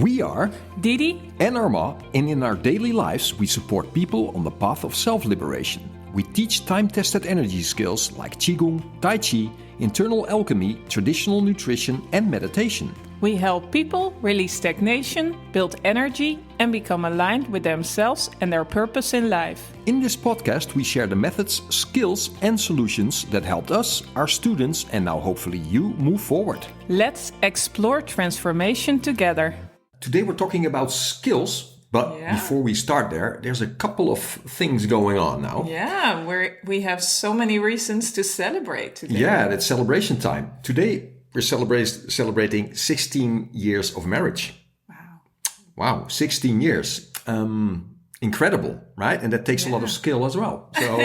We are Didi and Arma, and in our daily lives we support people on the path of self-liberation. We teach time-tested energy skills like Qigong, Tai Chi, internal alchemy, traditional nutrition and meditation. We help people release stagnation, build energy, and become aligned with themselves and their purpose in life. In this podcast, we share the methods, skills, and solutions that helped us, our students, and now hopefully you move forward. Let's explore transformation together. Today we're talking about skills, but before we start there's a couple of things going on now. Yeah, we have so many reasons to celebrate today. Yeah, it's celebration time. Today we're celebrating 16 years of marriage. Wow, 16 years. Incredible, right? And that takes a lot of skill as well. So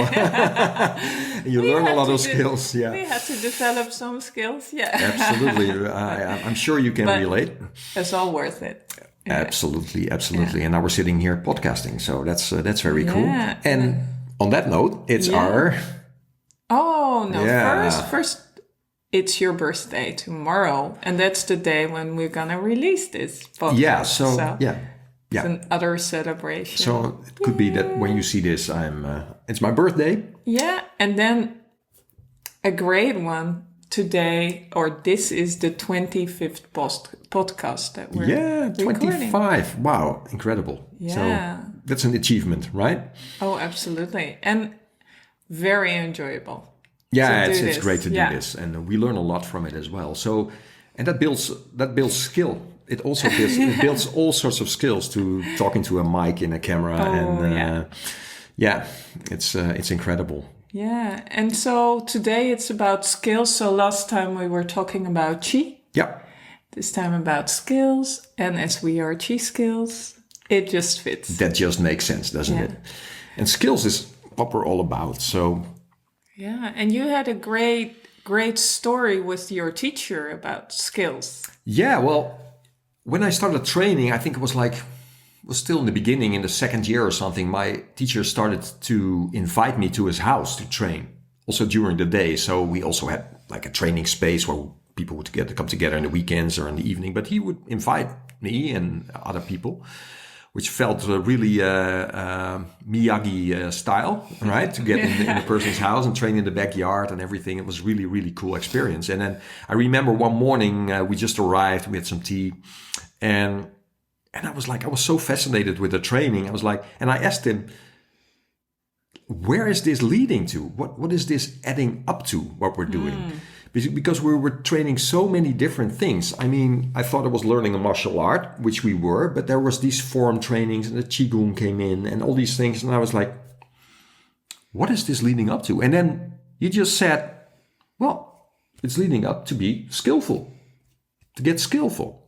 you learn a lot of skills. Yeah, we had to develop some skills. Yeah, absolutely. I'm sure you can relate. It's all worth it. Yeah. Absolutely. And now we're sitting here podcasting, so that's very cool. And on that note, it's our. Oh no! First. It's your birthday tomorrow, and that's the day when we're gonna release this podcast. Yeah, so. It's another celebration. So it could be that when you see this, it's my birthday. Yeah, and then a great one today, or this is the 25th podcast that we're recording. 25. Wow, incredible. Yeah. So that's an achievement, right? Oh, absolutely. And very enjoyable. Yeah, it's great to do this, and we learn a lot from it as well. So, and that builds skill. It also builds all sorts of skills to talking to a mic in a camera, it's incredible. Yeah, and so today it's about skills. So last time we were talking about Qi. Yeah. This time about skills, and as we are Qi skills, it just fits. That just makes sense, doesn't it? And skills is what we're all about. So. Yeah, and you had a great story with your teacher about skills. Yeah, well, when I started training, I think it was still in the beginning, in the second year or something, my teacher started to invite me to his house to train, also during the day. So we also had like a training space where people would come together in the weekends or in the evening, but he would invite me and other people, which felt really Miyagi style, right? To get in a person's house and train in the backyard and everything. It was really, really cool experience. And then I remember one morning we just arrived, we had some tea, and I was so fascinated with the training. And I asked him, where is this leading to? What is this adding up to, what we're doing? Because we were training so many different things. I mean, I thought I was learning a martial art, which we were, but there was these form trainings and the Qigong came in and all these things. And I was like, what is this leading up to? And then he just said, well, it's leading up to be skillful, to get skillful.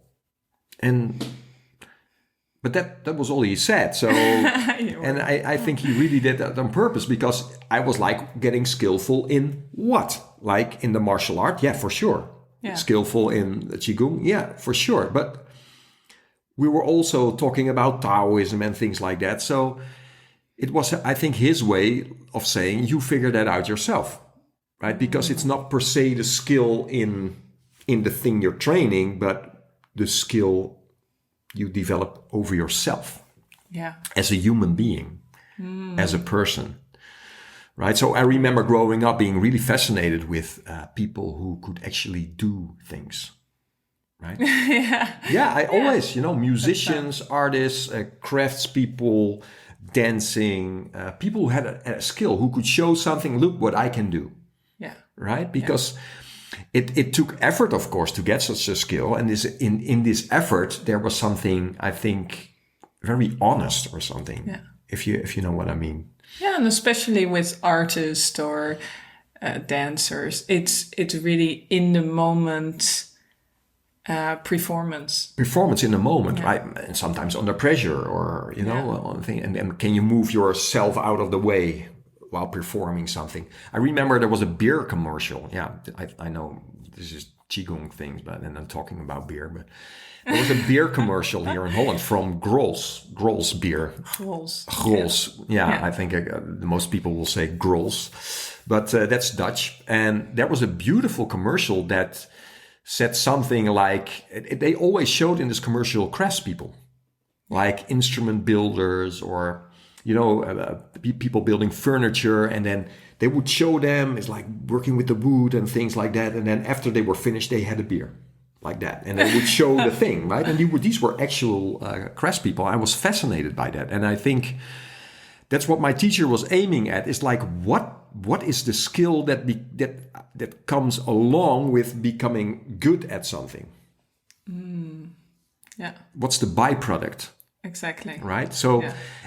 But that was all he said. So, and I think he really did that on purpose, because I was like getting skillful in what? Like in the martial art? Yeah, for sure. Yeah. Skillful in the Qigong? Yeah, for sure. But we were also talking about Taoism and things like that. So it was, I think, his way of saying, you figure that out yourself, right? Because it's not per se the skill in the thing you're training, but the skill you develop over yourself as a human being, as a person, right? So I remember growing up being really fascinated with people who could actually do things, right? I always, musicians, artists, craftspeople, dancing, people who had a skill, who could show something, look what I can do, right? Because it took effort, of course, to get such a skill. And in this effort, there was something, I think, very honest or something, if you know what I mean. Yeah, and especially with artists or dancers, it's really in the moment performance. Performance in the moment, right? And sometimes under pressure or, on thing. And can you move yourself out of the way while performing something? I remember there was a beer commercial. Yeah, I know this is Qigong things, but and I'm talking about beer. But there was a beer commercial here in Holland from Grolsch beer. Grolsch. Yeah, I think most people will say Grolsch, but that's Dutch. And there was a beautiful commercial that said something like, they always showed in this commercial craftspeople, like instrument builders or, people building furniture. And then they would show them, it's like working with the wood and things like that. And then after they were finished, they had a beer like that. And they would show the thing, right? And these were actual craftspeople. I was fascinated by that. And I think that's what my teacher was aiming at. Is like, what is the skill that comes along with becoming good at something? Yeah. What's the byproduct? Exactly. Right. So,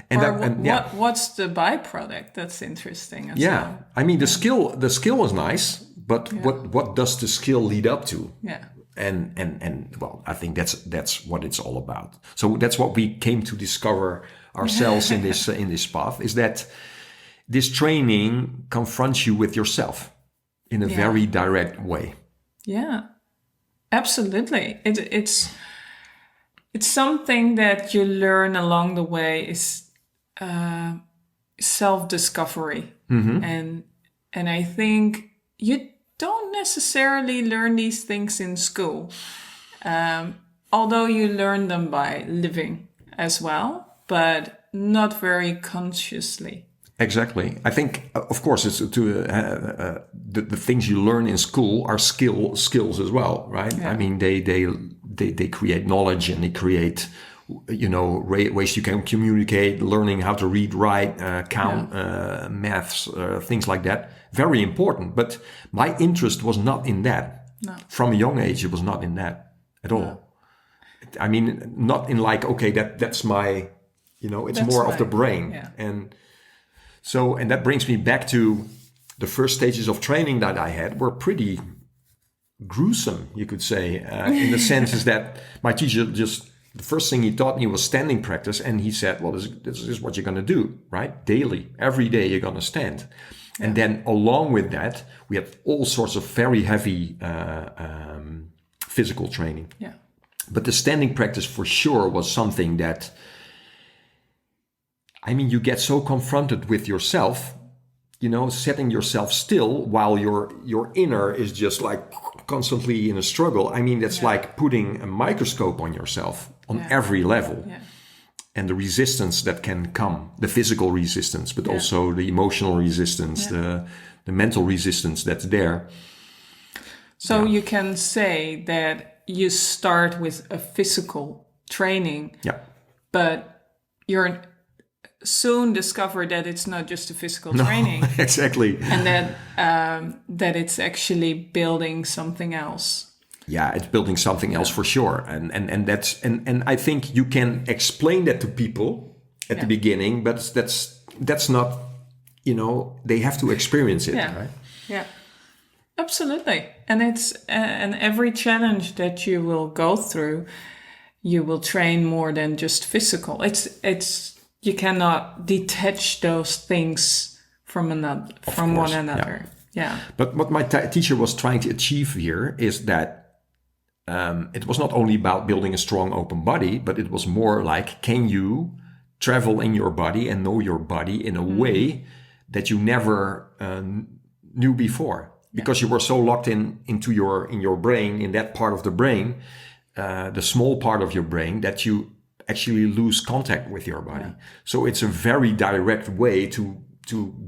what's the byproduct? That's interesting. Well. I mean, the skill was nice, but what does the skill lead up to? Yeah. And well, I think that's what it's all about. So that's what we came to discover ourselves in this path, is that this training confronts you with yourself in a very direct way. Yeah, absolutely. It's something that you learn along the way, is self-discovery. And I think you don't necessarily learn these things in school, although you learn them by living as well, but not very consciously. Exactly. I think, of course, it's the things you learn in school are skills as well, right? Yeah. I mean, they create knowledge, and they create, ways you can communicate, learning how to read, write, count, maths, things like that. Very important. But my interest was not in that. No. From a young age, it was not in that at all. No. I mean, not in like, okay, that's my, it's that's more of the brain. Yeah. And that brings me back to the first stages of training that I had were pretty gruesome, you could say, in the sense is that my teacher the first thing he taught me was standing practice. And he said, well, this is what you're going to do, right? Daily, every day you're going to stand. Yeah. And then along with that, we had all sorts of very heavy physical training. Yeah. But the standing practice for sure was something that, I mean, you get so confronted with yourself, setting yourself still while your inner is just like constantly in a struggle. I mean, that's like putting a microscope on yourself on every level. Yeah. And the resistance that can come, the physical resistance, but also the emotional resistance, the mental resistance that's there. So you can say that you start with a physical training, but you're soon discover that it's not just a physical training. Exactly. And that it's actually building something else. Yeah, it's building something else for sure. And I think you can explain that to people at the beginning, but that's not, they have to experience it, right? Yeah. Absolutely. And it's and every challenge that you will go through, you will train more than just physical. It's you cannot detach those things from one another. Yeah. But what my teacher was trying to achieve here is that it was not only about building a strong open body, but it was more like, can you travel in your body and know your body in a way that you never knew before? Because you were so locked into your brain, in that part of the brain, the small part of your brain, that you actually lose contact with your body. Yeah. So it's a very direct way to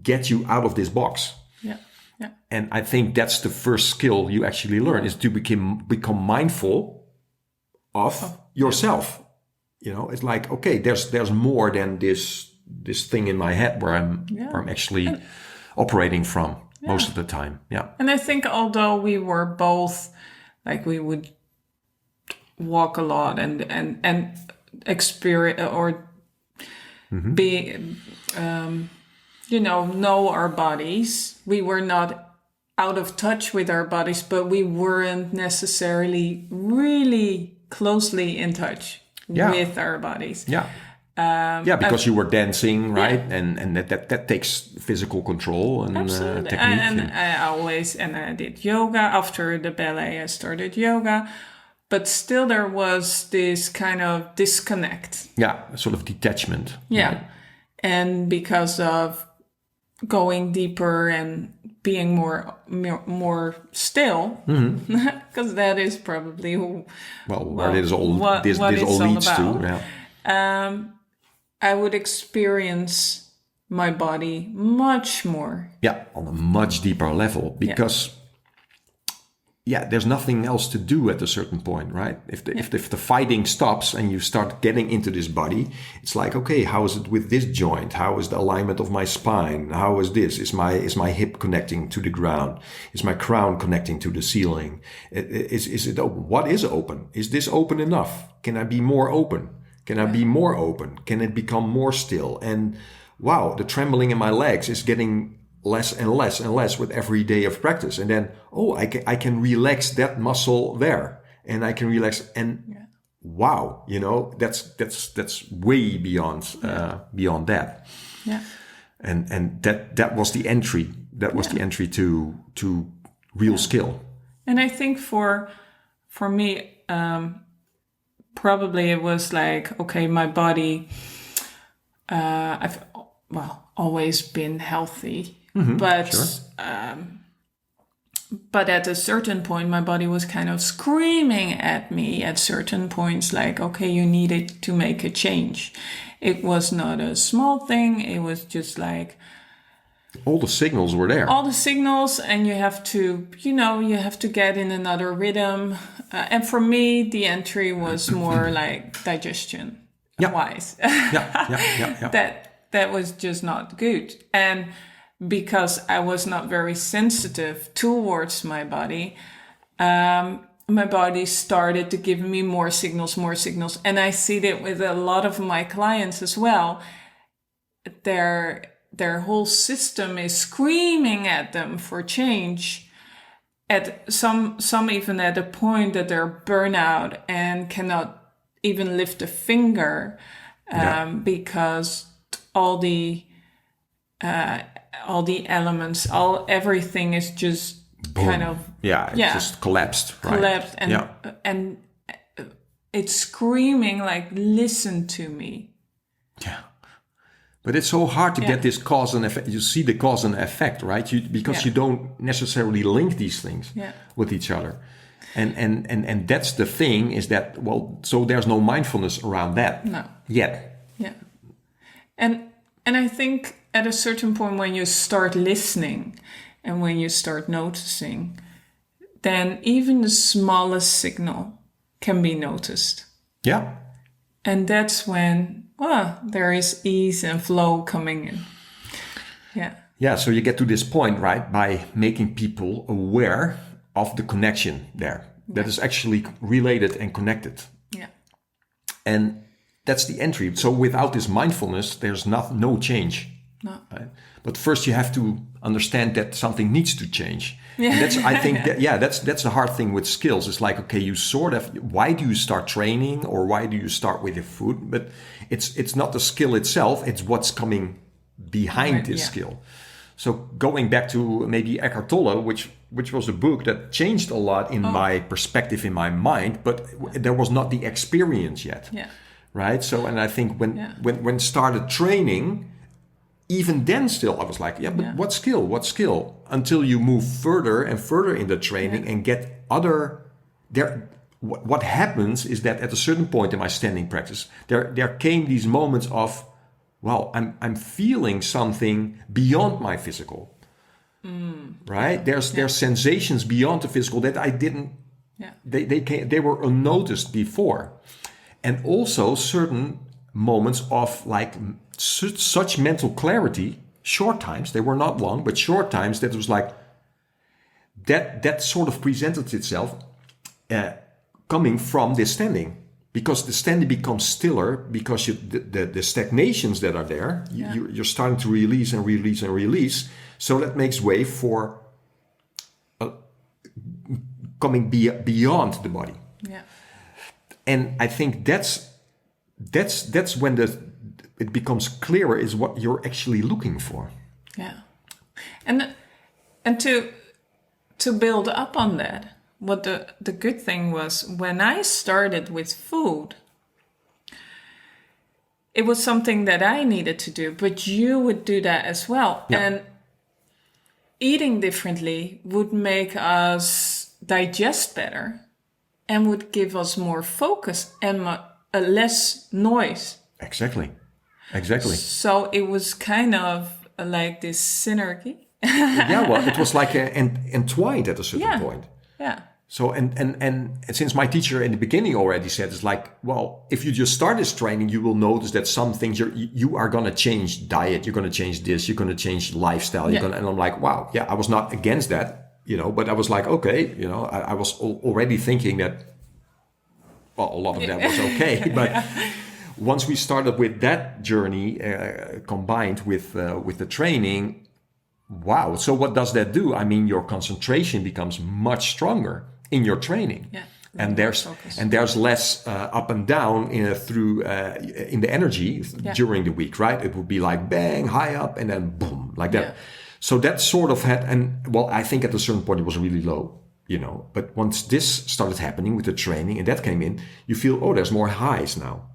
get you out of this box. Yeah. Yeah. And I think that's the first skill you actually learn, is to become mindful of yourself. It's like, okay, there's more than this thing in my head where I'm actually operating from most of the time. Yeah. And I think although we were both, like, we would walk a lot and experience or be know our bodies, we were not out of touch with our bodies, but we weren't necessarily really closely in touch with our bodies. Because you were dancing, right? And that takes physical control and technique. And I did yoga. After the ballet, I started yoga. But still there was this kind of disconnect. Yeah, sort of detachment. Yeah. Right? And because of going deeper and being more still, because that is probably what this all all leads about. to. Yeah. I would experience my body much more. Yeah, on a much deeper level, because there's nothing else to do at a certain point, right? If the fighting stops and you start getting into this body, it's like, okay, how is it with this joint? How is the alignment of my spine? How is this? Is my hip connecting to the ground? Is my crown connecting to the ceiling? Is it open? What is open? Is this open enough? Can I be more open? Can I be more open? Can it become more still? And wow, the trembling in my legs is getting less and less and less with every day of practice. And then, I can relax that muscle there, and I can relax. And wow, that's way beyond beyond that. Yeah. And that was the entry. That was the entry to real skill. And I think for me, probably it was like, okay, my body, I've always been healthy, but at a certain point, my body was kind of screaming at me at certain points, like, okay, you needed to make a change. It was not a small thing. It was just like, all the signals were there. All the signals, and you have to get in another rhythm. And for me, the entry was more like digestion wise. That was just not good. And because I was not very sensitive towards my body, my body started to give me more signals. And I see that with a lot of my clients as well. Their whole system is screaming at them for change. At some even at a point that they're burnout and cannot even lift a finger, because all the elements, everything is just boom. Kind of just collapsed. Right? Collapsed, and it's screaming like, listen to me. Yeah. But it's so hard to get this cause and effect. You see the cause and effect, right? Because you don't necessarily link these things with each other. And that's the thing, is that, so there's no mindfulness around that yet. Yeah. And I think at a certain point, when you start listening and when you start noticing, then even the smallest signal can be noticed. Yeah. And that's when there is ease and flow coming in. Yeah. Yeah, so you get to this point, right, by making people aware of the connection there that is actually related and connected. Yeah. And that's the entry. So without this mindfulness, there's no change. No. Right? But first you have to understand that something needs to change. Yeah. And that's, I think, that's the hard thing with skills. It's like, okay, why do you start training, or why do you start with your food? But it's not the skill itself, it's what's coming behind this skill. So going back to maybe Eckhart Tolle, which was a book that changed a lot in my perspective, in my mind, but there was not the experience yet. Yeah. Right? So, and I think when started training, even then still I was like, but what skill? Until you move further and further in the training and get what happens is that at a certain point in my standing practice, there came these moments of, I'm feeling something beyond my physical. Right? There's sensations beyond the physical that I didn't, they were unnoticed before. And also certain moments of like such mental clarity, short times, they were not long, but short times, that was like, that sort of presented itself coming from this standing. Because the standing becomes stiller, because the stagnations that are there, you're starting to release and release and release. So that makes way for coming beyond the body. Yeah. And I think that's when it becomes clearer, is what you're actually looking for. Yeah. And to build up on that, what the good thing was, when I started with food, it was something that I needed to do, but you would do that as well. Yeah. And eating differently would make us digest better and would give us more focus and less noise. Exactly. So it was kind of like this synergy. Yeah, well, it was like entwined at a certain point. Yeah. So, and since my teacher in the beginning already said, it's like, well, if you just start this training, you will notice that some things you are going to change diet, you're going to change this, you're going to change lifestyle. And I'm like, wow, yeah, I was not against that, but I was like, okay, I was already thinking that, well, a lot of that was okay. But once we started with that journey combined with the training, wow. So what does that do? I mean, your concentration becomes much stronger in your training. Yeah. And there's less up and down in the energy during the week, right? It would be like bang, high up, and then boom, like that. Yeah. So that sort of had, and well, I think at a certain point it was really low, But once this started happening with the training and that came in, you feel, oh, there's more highs now,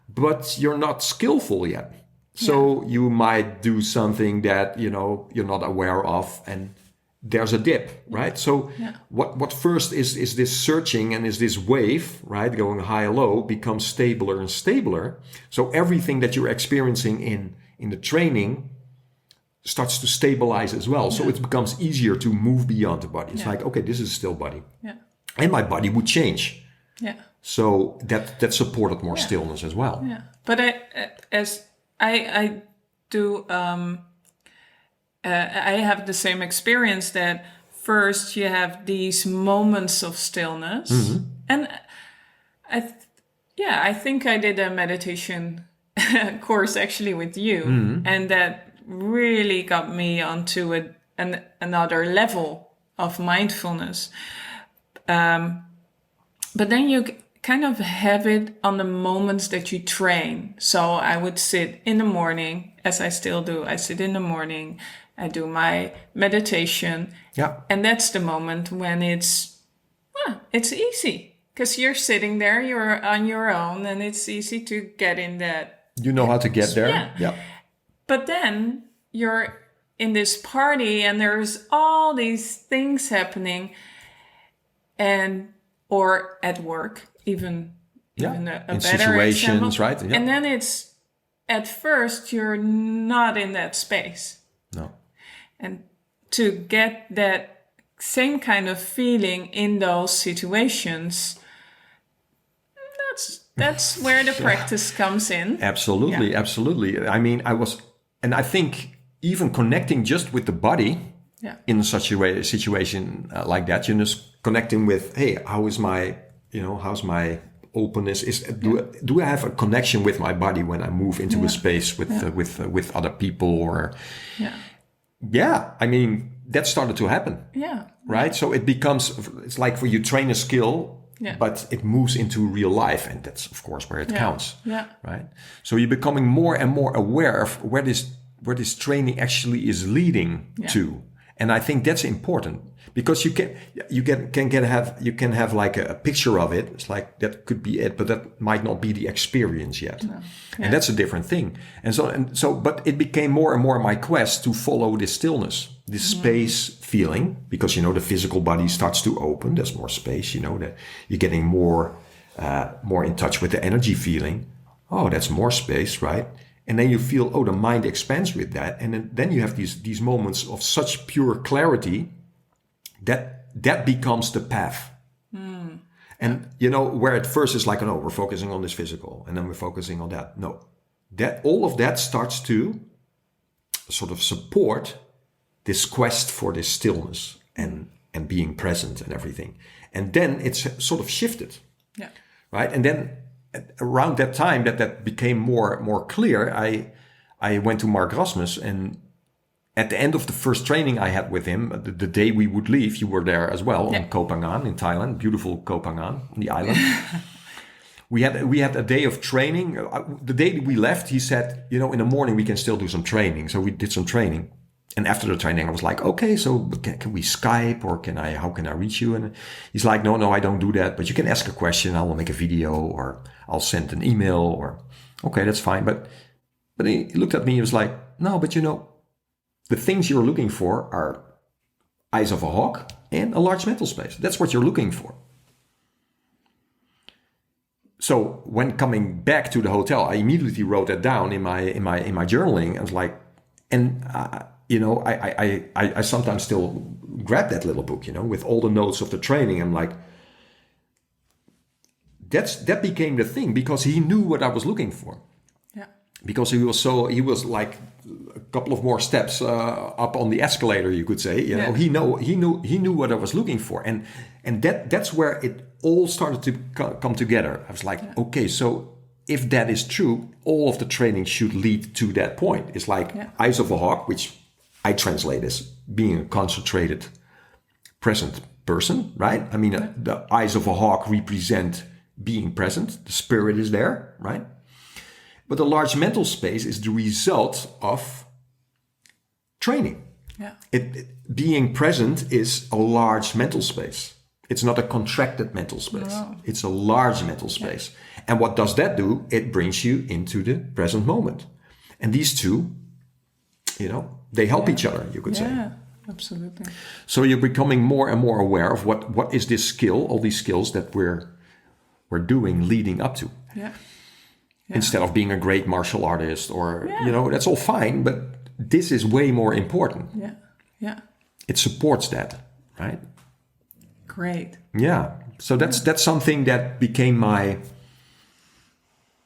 but you're not skillful yet. So you might do something that you're not aware of, and there's a dip, right? So what first is this searching, and is this wave, right, going high or low, becomes stabler and stabler. So everything that you're experiencing in the training starts to stabilize as well. So it becomes easier to move beyond the body. It's like, okay, this is a still body, and my body would change. Yeah. So that supported more stillness as well. Yeah, but I do. I have the same experience that first you have these moments of stillness, and I think I did a meditation course actually with you, and that really got me onto another level of mindfulness. But then you kind of have it on the moments that you train. So I would sit in the morning, as I still do. I sit in the morning, I do my meditation. Yeah. And that's the moment when it's easy. Because you're sitting there, you're on your own, and it's easy to get in that. You know how to get there. Yeah. But then you're in this party and there's all these things happening, or at work, even a in better situations, example. right? Yeah. And then it's, at first, you're not in that space. No. And to get that same kind of feeling in those situations, that's where the practice comes in. Absolutely. I mean, I think even connecting just with the body in such a situation like that, just connecting with, hey, how's my openness? Do I have a connection with my body when I move into a space with other people? Or I mean, that started to happen. Yeah. Right. So it's like for you train a skill. Yeah. But it moves into real life, and that's of course where it counts. Yeah. Right. So you're becoming more and more aware of where this training actually is leading to, and I think that's important because you can have like a picture of it. It's like that could be it, but that might not be the experience yet, and that's a different thing. And so, but it became more and more my quest to follow this stillness, this space feeling, because the physical body starts to open. There's more space. That you're getting more in touch with the energy feeling. Oh, that's more space, right? And then you feel, the mind expands with that, and then you have these moments of such pure clarity that becomes the path. And where at first it's like, we're focusing on this physical, and then we're focusing on that. No, that all of that starts to sort of support this quest for this stillness and being present and everything. And then it's sort of shifted. Yeah. Right. And then around that time that became more clear, I went to Mark Rasmus, and at the end of the first training I had with him, the day we would leave, you were there as well, on Koh Phangan in Thailand, beautiful Koh Phangan, the island. We had a day of training. The day we left, he said, in the morning we can still do some training. So we did some training. And after the training, I was like, okay, so can we Skype, or how can I reach you? And he's like, no, I don't do that. But you can ask a question. I will make a video, or I'll send an email, or okay, that's fine. But he looked at me. He was like, no, but the things you're looking for are eyes of a hawk and a large mental space. That's what you're looking for. So when coming back to the hotel, I immediately wrote that down in my journaling. I was like, and I sometimes still grab that little book, with all the notes of the training. I'm like, that became the thing, because he knew what I was looking for. Yeah. Because he was like a couple of more steps up on the escalator, you could say. He knew what I was looking for, and that's where it all started to come together. I was like, okay, so if that is true, all of the training should lead to that point. It's like eyes of a hawk, which I translate as being a concentrated, present person, right? I mean, the eyes of a hawk represent being present. The spirit is there, right? But the large mental space is the result of training. Yeah. Being present is a large mental space. It's not a contracted mental space. No. It's a large mental space. Yeah. And what does that do? It brings you into the present moment. And these two, they help each other, you could say. Yeah, absolutely. So you're becoming more and more aware of what is this skill, all these skills that we're doing leading up to. Yeah. Instead of being a great martial artist or, that's all fine, but this is way more important. Yeah, yeah. It supports that, right? Great. Yeah. So that's something that became my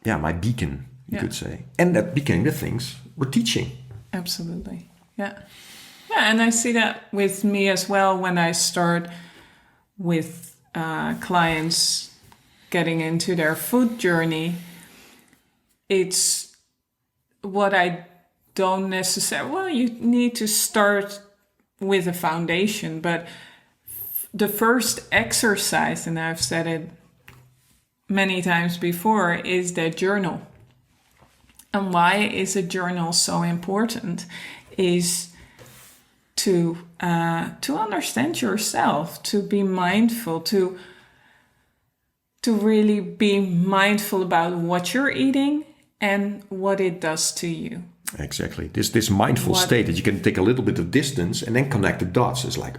beacon, you could say. And that became the things we're teaching. Absolutely. Yeah. Yeah, and I see that with me as well when I start with clients getting into their food journey. It's what I don't necessarily... Well, you need to start with a foundation, but the first exercise, and I've said it many times before, is the journal. And why is a journal so important? Is to understand yourself, to be mindful, to really be mindful about what you're eating and what it does to you. Exactly. This mindful state that you can take a little bit of distance and then connect the dots is like,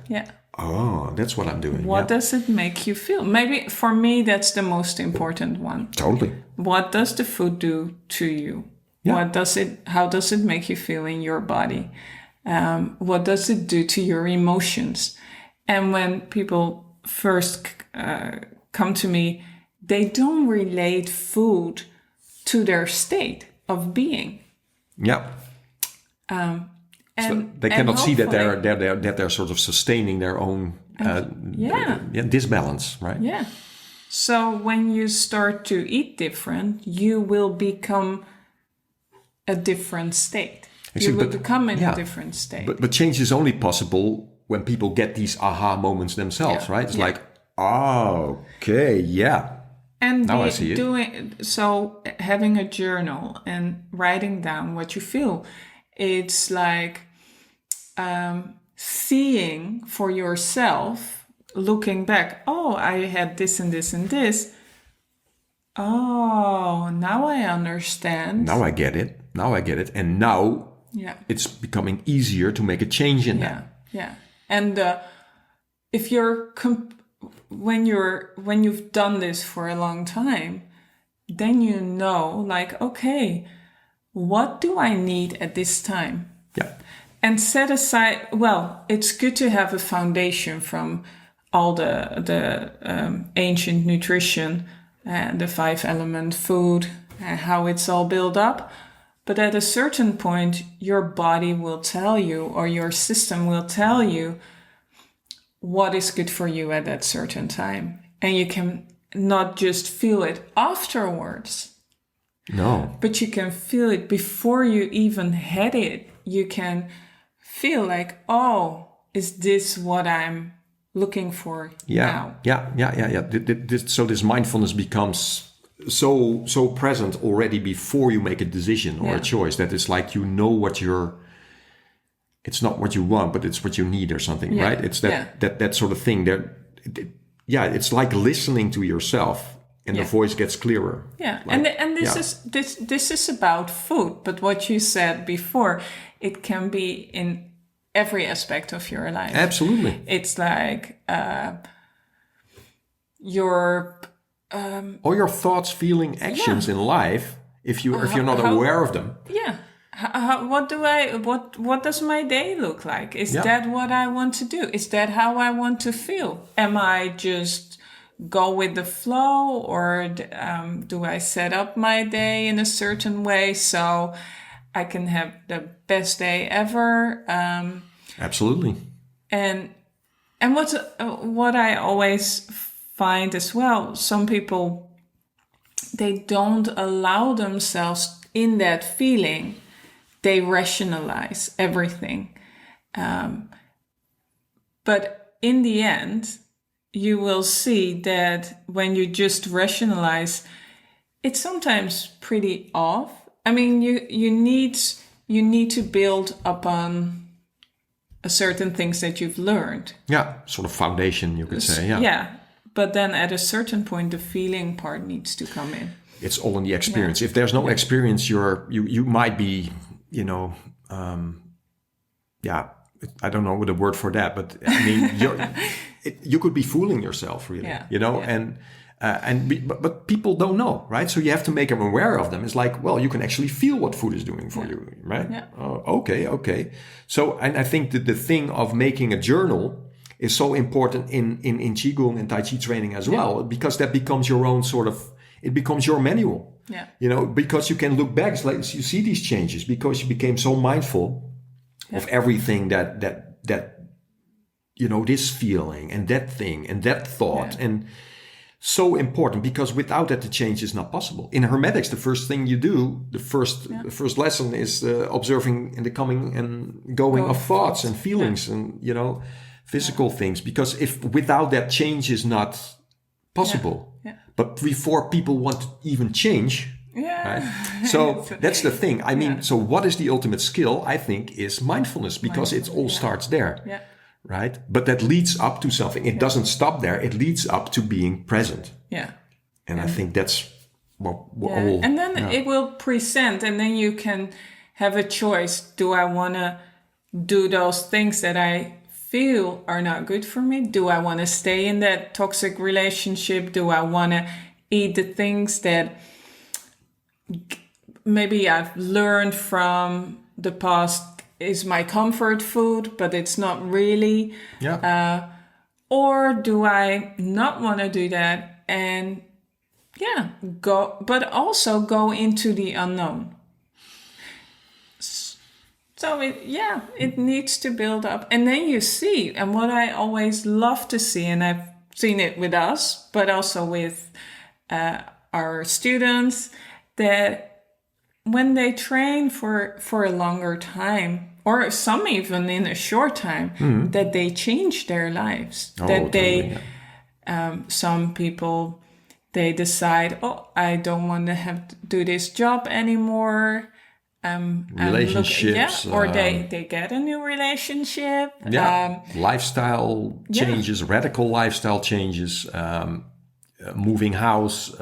oh, that's what I'm doing. What does it make you feel? Maybe for me, that's the most important one. Totally. What does the food do to you? Yeah. How does it make you feel in your body? What does it do to your emotions? And when people first come to me, they don't relate food to their state of being. Yeah. And so they cannot see that they're sort of sustaining their own disbalance, right? Yeah. So when you start to eat different, you will become a different state. You will become in a different state. But change is only possible when people get these aha moments themselves, right? It's like, okay, And now I see it. So having a journal and writing down what you feel, it's like seeing for yourself, looking back, I had this and this and this. Oh, now I understand. Now I get it. And now it's becoming easier to make a change in that. Yeah. And if you're... When you've done this for a long time, then you know, like, okay, what do I need at this time? Yeah. And set aside, it's good to have a foundation from all the ancient nutrition and the 5-element food and how it's all built up. But at a certain point, your body will tell you, or your system will tell you, what is good for you at that certain time. And you can not just feel it afterwards. No. But you can feel it before you even had it. You can feel like, is this what I'm looking for now? Yeah. So this mindfulness becomes so present already before you make a decision or a choice, that it's like it's not what you want, but it's what you need or something, right? It's that sort of thing. It's like listening to yourself, and the voice gets clearer. Yeah, like, and this is about food, but what you said before, it can be in every aspect of your life. Absolutely. It's like your all your thoughts, feeling, actions in life. If you're not aware of them. Yeah. What does my day look like? Is that what I want to do? Is that how I want to feel? Am I just go with the flow, or do I set up my day in a certain way so I can have the best day ever? Absolutely. And what I always find as well, some people, they don't allow themselves in that feeling. They rationalize everything. But in the end, you will see that when you just rationalize, it's sometimes pretty off. I mean, you need to build upon a certain things that you've learned. Yeah, sort of foundation, you could say. Yeah. Yeah, but then at a certain point, the feeling part needs to come in. It's all in the experience. If there's no experience, you might be, I don't know the word for that, but I mean, you could be fooling yourself, really, but people don't know, right? So you have to make them aware of them. It's like, well, you can actually feel what food is doing for you, right? Yeah. Okay. So, and I think that the thing of making a journal is so important in Qigong and Tai Chi training as well, because that becomes your own it becomes your manual. Yeah. Because you can look back, it's like you see these changes because you became so mindful of everything that this feeling and that thing and that thought, and so important, because without that the change is not possible. In Hermetics, the first thing you do, the first lesson is observing the coming and going of thoughts and feelings and physical things, because if without that change is not possible. But before people want to even change, right? So that's the thing. I mean, so what is the ultimate skill? I think is mindfulness, because it all starts there, right? But that leads up to something. It doesn't stop there. It leads up to being present. Yeah. And I think that's what and then it will present, and then you can have a choice. Do I want to do those things that I feel are not good for me? Do I want to stay in that toxic relationship? Do I want to eat the things that maybe I've learned from the past is my comfort food, but it's not really? Or do I not want to do that and go, but also go into the unknown? So it needs to build up. And then you see, and what I always love to see, and I've seen it with us, but also with our students, that when they train for a longer time, or some even in a short time, that they change their lives. Some people, they decide, I don't want to do this job anymore. Relationships, or they get a new relationship. Lifestyle changes, radical lifestyle changes, moving house.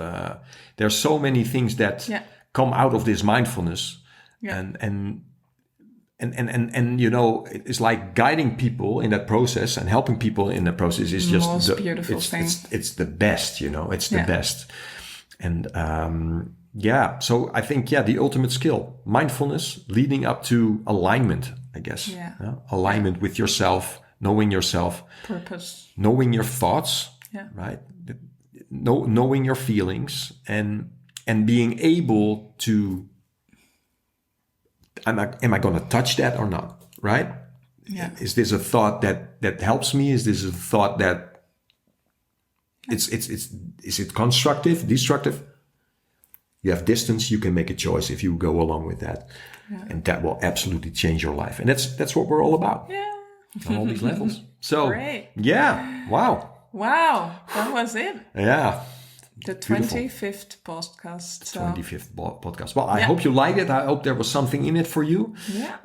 There's so many things that come out of this mindfulness, and it's like guiding people in that process and helping people in the process is just most beautiful thing. It's the best, it's the best, and. So I think, the ultimate skill, mindfulness leading up to alignment, I guess. Alignment with yourself, knowing yourself. Purpose. Knowing your thoughts, right? Knowing your feelings and being able to, am I going to touch that or not, right? Yeah. Is this a thought that helps me? Is this a thought that is it constructive, destructive? You have distance, you can make a choice if you go along with that. And that will absolutely change your life. And that's what we're all about. Yeah. On all these levels. So, great. Wow. Wow. That was it. Yeah. The 25th podcast. 25th podcast. Well, I hope you liked it. I hope there was something in it for you. Yeah.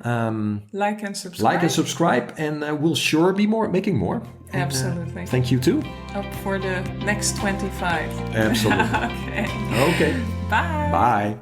Like and subscribe. And we'll sure be making more. Absolutely. And, thank you too. Up for the next 25. Absolutely. Okay. Bye.